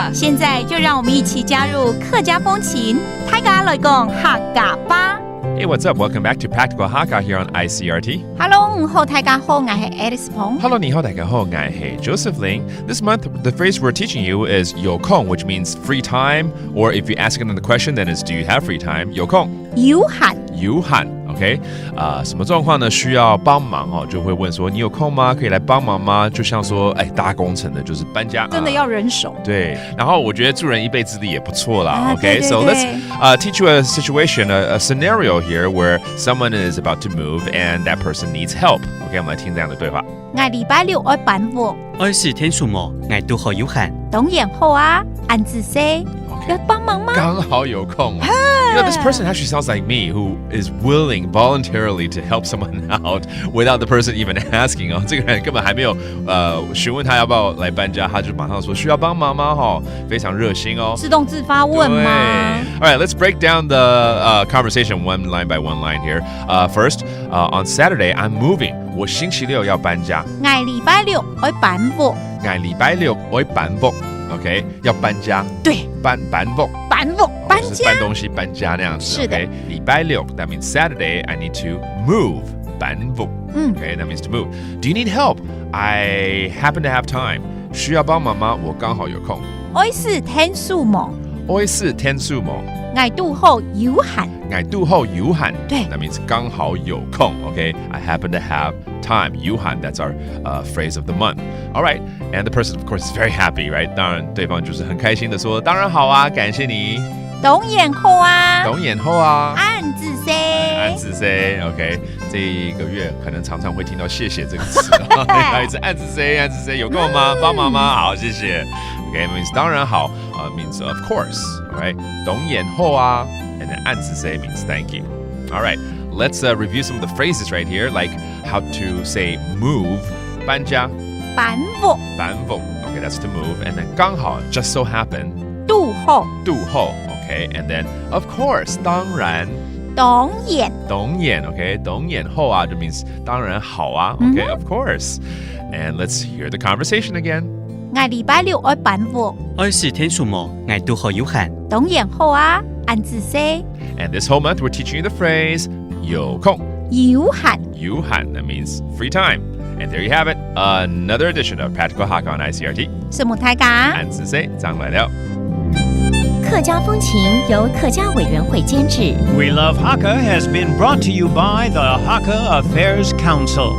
了，现在就让我们一起加入客家风情大家来講客家吧。Hey, what's up? Welcome back to Practical Hakka here on ICRT. Hello， 午後大家好，我係 Alice Pong。 Hello, 你好，大家好，我係 Joseph Ling. This month, the phrase we're teaching you is 有空, which means free time, or if you ask another question, then it's do you have free time? 有空。有閒。有閒 OK 什么状况呢需要帮忙哦，就会问说你有空吗？可以来帮忙吗？就像说大工程的就是搬家真的要人手对，然后我觉得助人一臂之力也不错啦 OK 对对 So 对 let's teach you a situation a scenario here where someone is about to move and that person needs help OK 我们来听这样的对话我禮拜六愛辦活我是天數麼我都好有閒當然好啊按自say要幫忙嗎剛好有空You know, this person actually sounds like me who is willing voluntarily to help someone out without the person even asking 哦，这个人根本还没有询问他要不要来搬家，他就马上说需要帮忙吗？哈，非常热心哦，自動自發問嗎 All right, let's break down the conversation one line by one line here. First, on Saturday, I'm moving. 我星期六要搬家。我禮拜六愛辦活我禮拜六我搬屋 OK 要搬家對搬屋搬活搬就是家搬東西搬家那樣子是的 OK 禮拜六 that means Saturday I need to move 搬屋OK that means to move Do you need help? I happen to have time 需要幫忙嗎？我剛好有空愛是天數麼我是天數麼我都好有閒我都好有閒對 That means 剛好有空 OK I happen to have time 有閒 that's our phrase of the month All right and the person of course is very happy right 当然對方就是很開心的說當然好啊感謝你當然好啊當然好啊按自 say 按自 say OK 這一個月可能常常會聽到謝謝這個詞要一直按自 say 按自 say 有空嗎幫忙嗎好謝謝OK it means 當然好means of course alright 當然好啊And then 按自 say means thank you. All right, let's review some of the phrases right here, like how to say move, 搬家搬活搬屋 Okay, that's to move. And then 刚好 just so happen, 都好都好 Okay, and then of course, 當然當然當然 Okay, 當然好啊 That means 當然好啊 Okay, of course. And let's hear the conversation again. 我禮拜六愛辦活我是天數麼我都好有閒當然好啊按自 say And this whole month we're teaching you the phrase 有空有閒有閒 That means free time. And there you have it, another edition of Practical Hakka on ICRT. 什麼大家按自 say 張來了客家風情由客家委員會監製。 We Love Hakka has been brought to you by the Hakka Affairs Council.